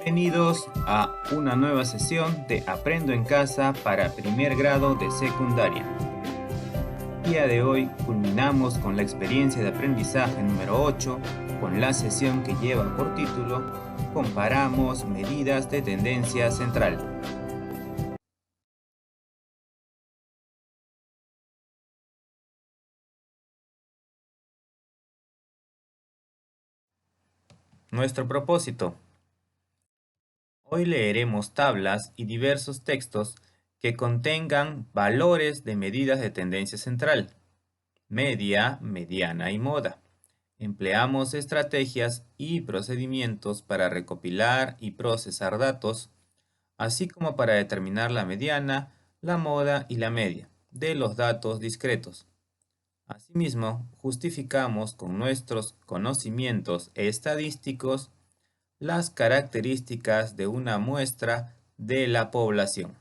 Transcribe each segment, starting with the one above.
Bienvenidos a una nueva sesión de Aprendo en Casa para primer grado de secundaria. El día de hoy culminamos con la experiencia de aprendizaje número 8 con la sesión que lleva por título Comparamos medidas de tendencia central. Nuestro propósito. Hoy leeremos tablas y diversos textos que contengan valores de medidas de tendencia central, media, mediana y moda. Empleamos estrategias y procedimientos para recopilar y procesar datos, así como para determinar la mediana, la moda y la media de los datos discretos. Asimismo, justificamos con nuestros conocimientos estadísticos las características de una muestra de la población.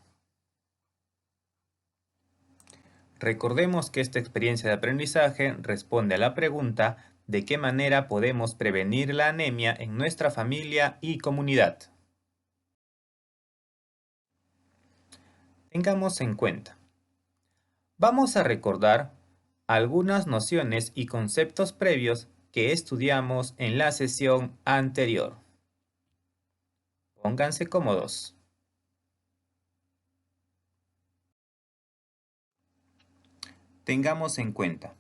Recordemos que esta experiencia de aprendizaje responde a la pregunta de qué manera podemos prevenir la anemia en nuestra familia y comunidad. Tengamos en cuenta. Vamos a recordar algunas nociones y conceptos previos que estudiamos en la sesión anterior. Pónganse cómodos. Tengamos en cuenta.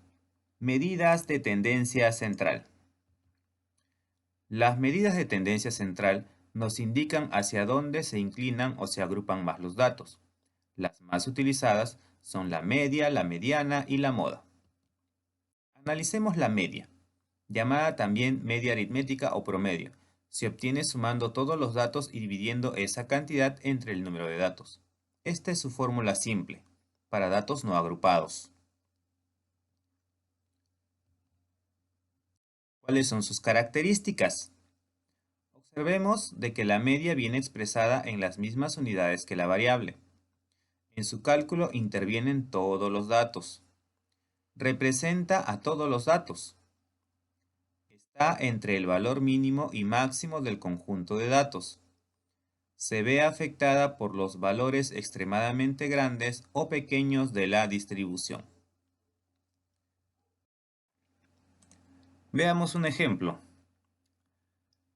Medidas de tendencia central. Las medidas de tendencia central nos indican hacia dónde se inclinan o se agrupan más los datos. Las más utilizadas son la media, la mediana y la moda. Analicemos la media, llamada también media aritmética o promedio. Se obtiene sumando todos los datos y dividiendo esa cantidad entre el número de datos. Esta es su fórmula simple, para datos no agrupados. ¿Cuáles son sus características? Observemos de que la media viene expresada en las mismas unidades que la variable. En su cálculo intervienen todos los datos. Representa a todos los datos. Está entre el valor mínimo y máximo del conjunto de datos. Se ve afectada por los valores extremadamente grandes o pequeños de la distribución. Veamos un ejemplo.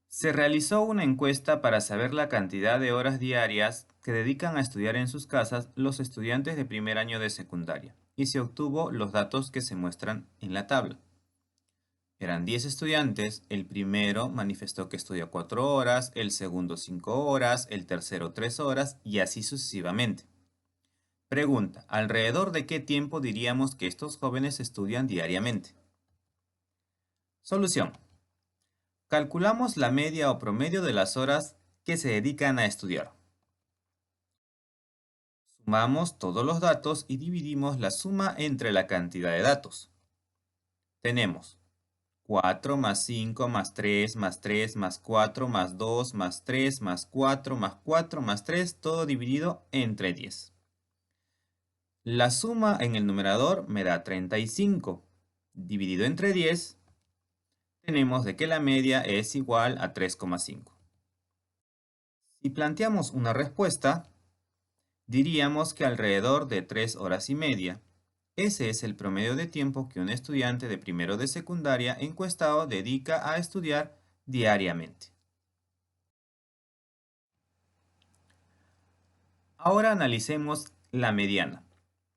Se realizó una encuesta para saber la cantidad de horas diarias que dedican a estudiar en sus casas los estudiantes de primer año de secundaria y se obtuvo los datos que se muestran en la tabla. Eran 10 estudiantes, el primero manifestó que estudió 4 horas, el segundo 5 horas, el tercero 3 horas y así sucesivamente. Pregunta, ¿alrededor de qué tiempo diríamos que estos jóvenes estudian diariamente? Solución. Calculamos la media o promedio de las horas que se dedican a estudiar. Sumamos todos los datos y dividimos la suma entre la cantidad de datos. Tenemos 4 más 5 más 3 más 3 más 4 más 2 más 3 más 4 más 4 más 3, todo dividido entre 10. La suma en el numerador me da 35. Dividido entre 10, tenemos de que la media es igual a 3,5. Si planteamos una respuesta, diríamos que alrededor de 3 horas y media. Ese es el promedio de tiempo que un estudiante de primero de secundaria encuestado dedica a estudiar diariamente. Ahora analicemos la mediana.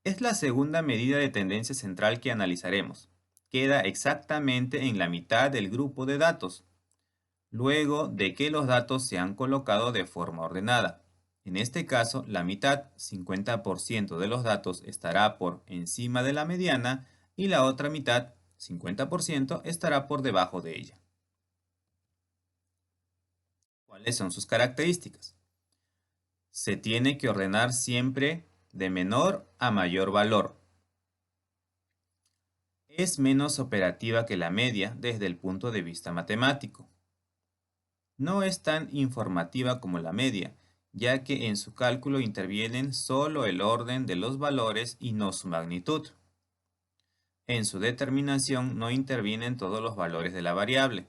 Es la segunda medida de tendencia central que analizaremos. Queda exactamente en la mitad del grupo de datos, luego de que los datos se han colocado de forma ordenada. En este caso, la mitad, 50% de los datos, estará por encima de la mediana y la otra mitad, 50%, estará por debajo de ella. ¿Cuáles son sus características? Se tiene que ordenar siempre de menor a mayor valor. Es menos operativa que la media desde el punto de vista matemático. No es tan informativa como la media, ya que en su cálculo intervienen solo el orden de los valores y no su magnitud. En su determinación no intervienen todos los valores de la variable.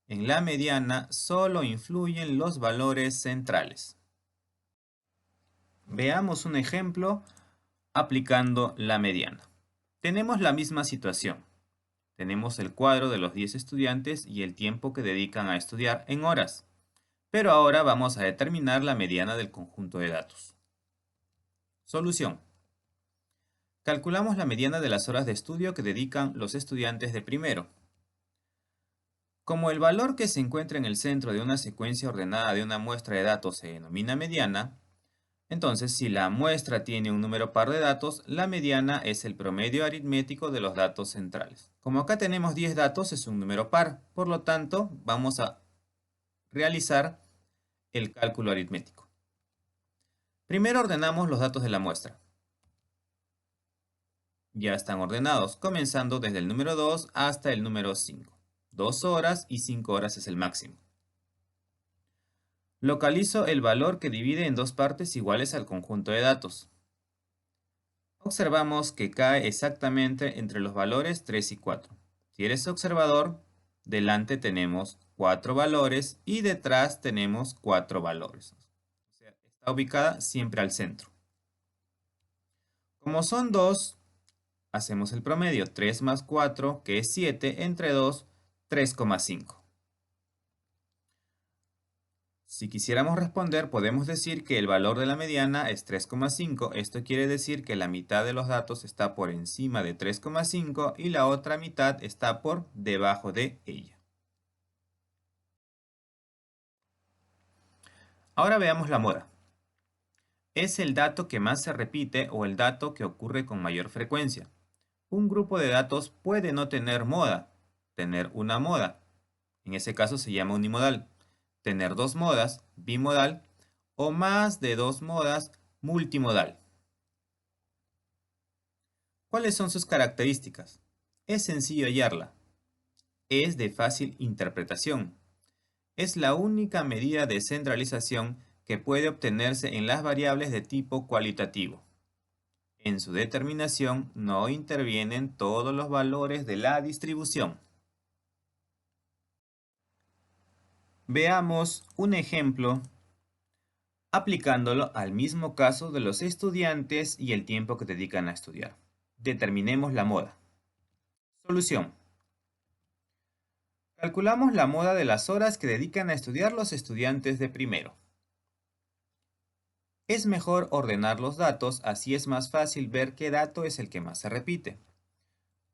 En la mediana solo influyen los valores centrales. Veamos un ejemplo aplicando la mediana. Tenemos la misma situación. Tenemos el cuadro de los 10 estudiantes y el tiempo que dedican a estudiar en horas. Pero ahora vamos a determinar la mediana del conjunto de datos. Solución. Calculamos la mediana de las horas de estudio que dedican los estudiantes de primero. Como el valor que se encuentra en el centro de una secuencia ordenada de una muestra de datos se denomina mediana, entonces si la muestra tiene un número par de datos, la mediana es el promedio aritmético de los datos centrales. Como acá tenemos 10 datos, es un número par, por lo tanto vamos a realizar el cálculo aritmético. Primero ordenamos los datos de la muestra. Ya están ordenados, comenzando desde el número 2 hasta el número 5. 2 horas y 5 horas es el máximo. Localizo el valor que divide en dos partes iguales al conjunto de datos. Observamos que cae exactamente entre los valores 3 y 4. Si eres observador, delante tenemos 4 valores y detrás tenemos 4 valores. O sea, está ubicada siempre al centro. Como son 2, hacemos el promedio. 3 más 4, que es 7, entre 2, 3,5. Si quisiéramos responder, podemos decir que el valor de la mediana es 3,5. Esto quiere decir que la mitad de los datos está por encima de 3,5 y la otra mitad está por debajo de ella. Ahora veamos la moda. Es el dato que más se repite o el dato que ocurre con mayor frecuencia. Un grupo de datos puede no tener moda, tener una moda. En ese caso se llama unimodal. Tener dos modas, bimodal, o más de dos modas, multimodal. ¿Cuáles son sus características? Es sencillo hallarla. Es de fácil interpretación. Es la única medida de centralización que puede obtenerse en las variables de tipo cualitativo. En su determinación no intervienen todos los valores de la distribución. Veamos un ejemplo aplicándolo al mismo caso de los estudiantes y el tiempo que dedican a estudiar. Determinemos la moda. Solución. Calculamos la moda de las horas que dedican a estudiar los estudiantes de primero. Es mejor ordenar los datos, así es más fácil ver qué dato es el que más se repite.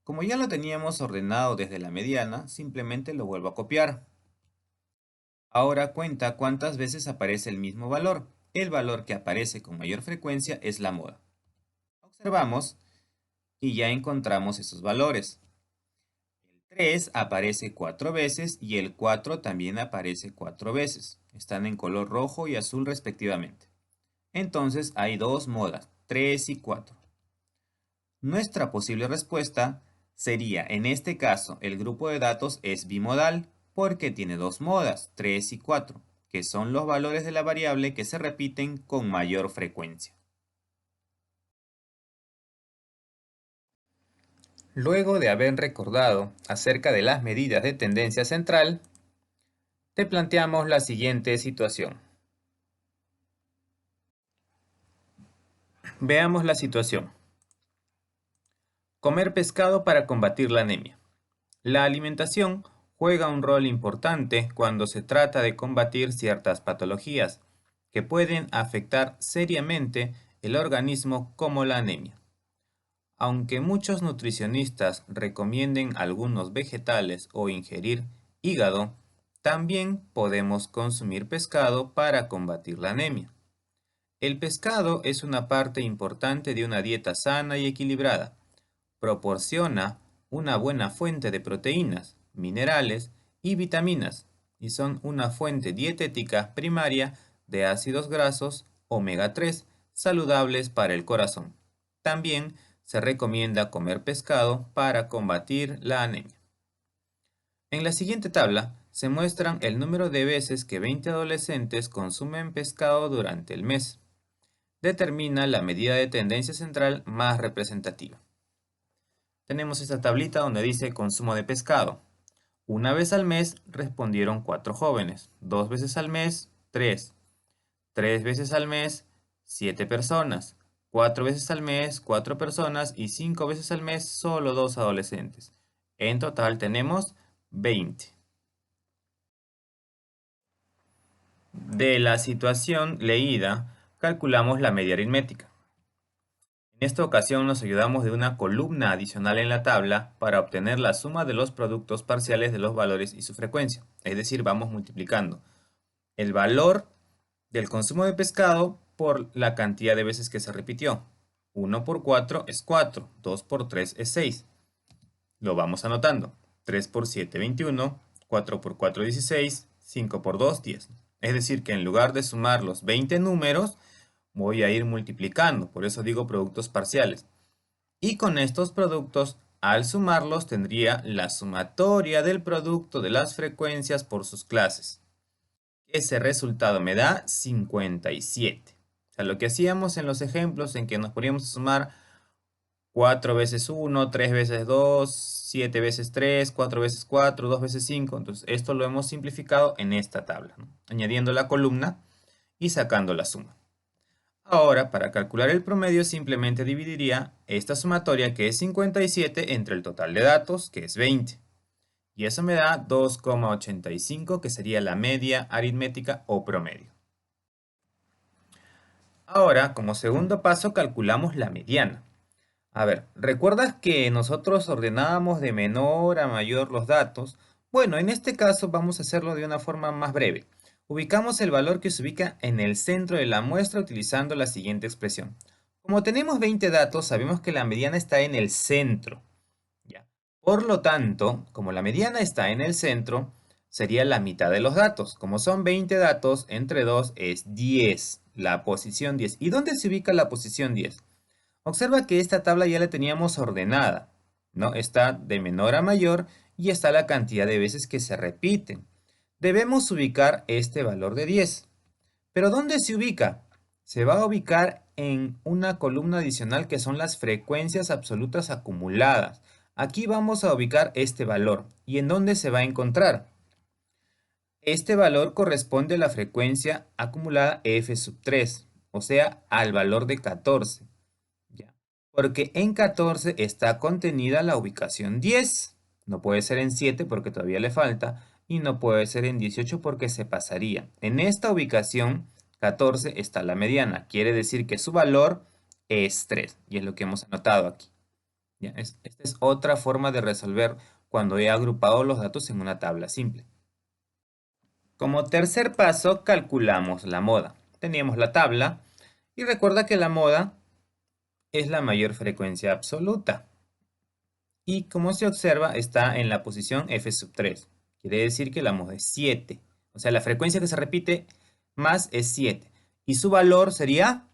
Como ya lo teníamos ordenado desde la mediana, simplemente lo vuelvo a copiar. Ahora cuenta cuántas veces aparece el mismo valor. El valor que aparece con mayor frecuencia es la moda. Observamos y ya encontramos esos valores. El 3 aparece 4 veces y el 4 también aparece 4 veces. Están en color rojo y azul respectivamente. Entonces hay dos modas, 3 y 4. Nuestra posible respuesta sería, en este caso, el grupo de datos es bimodal porque tiene dos modas, 3 y 4, que son los valores de la variable que se repiten con mayor frecuencia. Luego de haber recordado acerca de las medidas de tendencia central, te planteamos la siguiente situación. Veamos la situación. Comer pescado para combatir la anemia. La alimentación juega un rol importante cuando se trata de combatir ciertas patologías que pueden afectar seriamente el organismo como la anemia. Aunque muchos nutricionistas recomienden algunos vegetales o ingerir hígado, también podemos consumir pescado para combatir la anemia. El pescado es una parte importante de una dieta sana y equilibrada. Proporciona una buena fuente de proteínas, minerales y vitaminas y son una fuente dietética primaria de ácidos grasos omega 3 saludables para el corazón. También se recomienda comer pescado para combatir la anemia. En la siguiente tabla se muestran el número de veces que 20 adolescentes consumen pescado durante el mes. Determina la medida de tendencia central más representativa. Tenemos esta tablita donde dice consumo de pescado. Una vez al mes respondieron 4 jóvenes. 2 veces al mes, 3. 3 veces al mes, 7 personas. 4 veces al mes, 4 personas. Y 5 veces al mes, solo 2 adolescentes. En total tenemos 20. De la situación leída, calculamos la media aritmética. En esta ocasión nos ayudamos de una columna adicional en la tabla para obtener la suma de los productos parciales de los valores y su frecuencia. Es decir, vamos multiplicando el valor del consumo de pescado por la cantidad de veces que se repitió. 1 por 4 es 4, 2 por 3 es 6. Lo vamos anotando. 3 por 7, 21, 4 por 4, 16, 5 por 2, 10. Es decir, que en lugar de sumar los 20 números, voy a ir multiplicando. Por eso digo productos parciales. Y con estos productos, al sumarlos, tendría la sumatoria del producto de las frecuencias por sus clases. Ese resultado me da 57. O sea, lo que hacíamos en los ejemplos en que nos poníamos a sumar 4 veces 1, 3 veces 2, 7 veces 3, 4 veces 4, 2 veces 5. Entonces, esto lo hemos simplificado en esta tabla, ¿no? Añadiendo la columna y sacando la suma. Ahora, para calcular el promedio, simplemente dividiría esta sumatoria, que es 57, entre el total de datos, que es 20. Y eso me da 2,85, que sería la media aritmética o promedio. Ahora, como segundo paso, calculamos la mediana. A ver, ¿recuerdas que nosotros ordenábamos de menor a mayor los datos? Bueno, en este caso vamos a hacerlo de una forma más breve. Ubicamos el valor que se ubica en el centro de la muestra utilizando la siguiente expresión. Como tenemos 20 datos, sabemos que la mediana está en el centro. ¿Ya? Por lo tanto, como la mediana está en el centro, sería la mitad de los datos. Como son 20 datos, entre 2 es 10, la posición 10. ¿Y dónde se ubica la posición 10? Observa que esta tabla ya la teníamos ordenada, ¿no? Está de menor a mayor y está la cantidad de veces que se repiten. Debemos ubicar este valor de 10. ¿Pero dónde se ubica? Se va a ubicar en una columna adicional que son las frecuencias absolutas acumuladas. Aquí vamos a ubicar este valor. ¿Y en dónde se va a encontrar? Este valor corresponde a la frecuencia acumulada f sub 3, o sea, al valor de 14. ¿Ya? Porque en 14 está contenida la ubicación 10. No puede ser en 7 porque todavía le falta. Y no puede ser en 18 porque se pasaría. En esta ubicación 14 está la mediana. Quiere decir que su valor es 3. Y es lo que hemos anotado aquí. ¿Ya? Esta es otra forma de resolver cuando he agrupado los datos en una tabla simple. Como tercer paso, calculamos la moda. Teníamos la tabla. Y recuerda que la moda es la mayor frecuencia absoluta. Y como se observa, está en la posición f sub 3. Quiere decir que la moda es 7. O sea, la frecuencia que se repite más es 7. Y su valor sería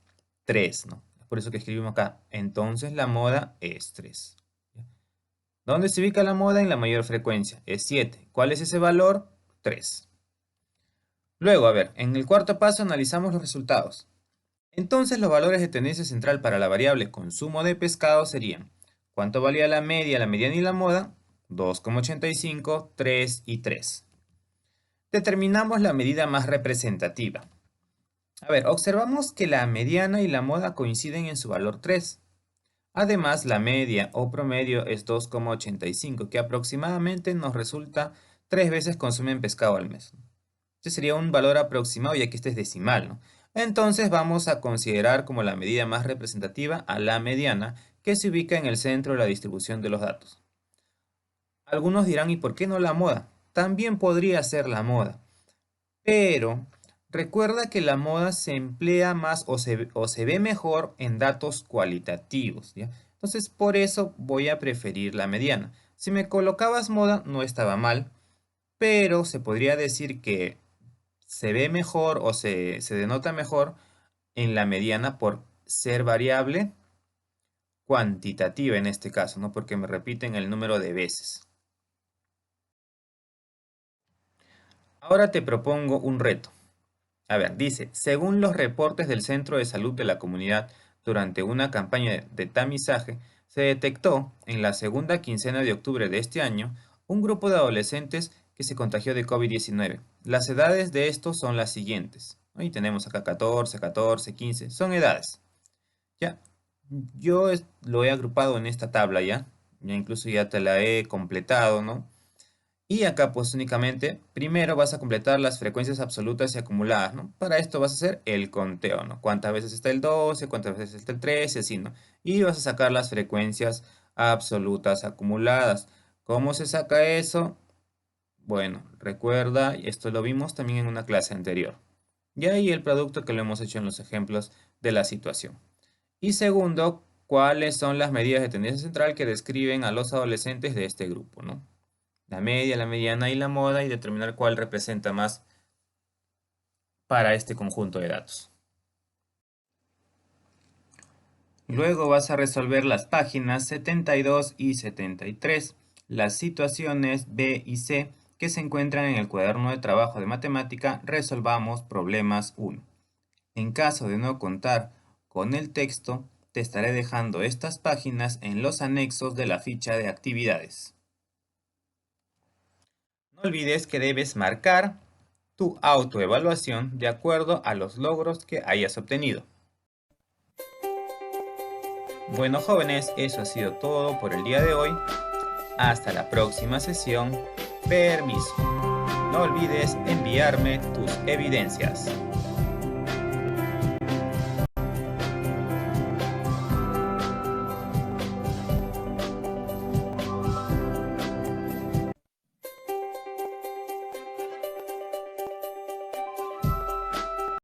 3, ¿no? Por eso que escribimos acá. Entonces la moda es 3. ¿Dónde se ubica la moda? En la mayor frecuencia. Es 7. ¿Cuál es ese valor? 3. Luego, a ver, en el cuarto paso analizamos los resultados. Entonces los valores de tendencia central para la variable consumo de pescado serían: ¿cuánto valía la media, la mediana y la moda? 2,85, 3 y 3. Determinamos la medida más representativa. A ver, observamos que la mediana y la moda coinciden en su valor 3. Además, la media o promedio es 2,85, que aproximadamente nos resulta 3 veces consumen pescado al mes. Este sería un valor aproximado, ya que este es decimal, ¿no? Entonces vamos a considerar como la medida más representativa a la mediana, que se ubica en el centro de la distribución de los datos. Algunos dirán, ¿y por qué no la moda? También podría ser la moda, pero recuerda que la moda se emplea más o se ve mejor en datos cualitativos, ¿ya? Entonces por eso voy a preferir la mediana. Si me colocabas moda no estaba mal, pero se podría decir que se ve mejor o se denota mejor en la mediana por ser variable cuantitativa en este caso, ¿no? Porque me repiten el número de veces. Ahora te propongo un reto. A ver, dice, según los reportes del Centro de Salud de la Comunidad, durante una campaña de tamizaje, se detectó en la segunda quincena de octubre de este año Un grupo de adolescentes que se contagió de COVID-19. Las edades de estos son las siguientes. Ahí tenemos acá 14, 14, 15. Son edades. Ya, lo he agrupado en esta tabla ya. Ya incluso ya te la he completado, ¿no? Y acá pues únicamente, primero vas a completar las frecuencias absolutas y acumuladas, ¿no? Para esto vas a hacer el conteo, ¿no? Cuántas veces está el 12, cuántas veces está el 13, así, ¿no? Y vas a sacar las frecuencias absolutas acumuladas. ¿Cómo se saca eso? Bueno, recuerda, esto lo vimos también en una clase anterior. Y ahí el producto que lo hemos hecho en los ejemplos de la situación. Y segundo, ¿cuáles son las medidas de tendencia central que describen a los adolescentes de este grupo, ¿no? La media, la mediana y la moda y determinar cuál representa más para este conjunto de datos. Luego vas a resolver las páginas 72 y 73, las situaciones B y C que se encuentran en el cuaderno de trabajo de matemática Resolvamos problemas 1. En caso de no contar con el texto, te estaré dejando estas páginas en los anexos de la ficha de actividades. No olvides que debes marcar tu autoevaluación de acuerdo a los logros que hayas obtenido. Bueno, jóvenes, eso ha sido todo por el día de hoy. Hasta la próxima sesión. Permiso. No olvides enviarme tus evidencias.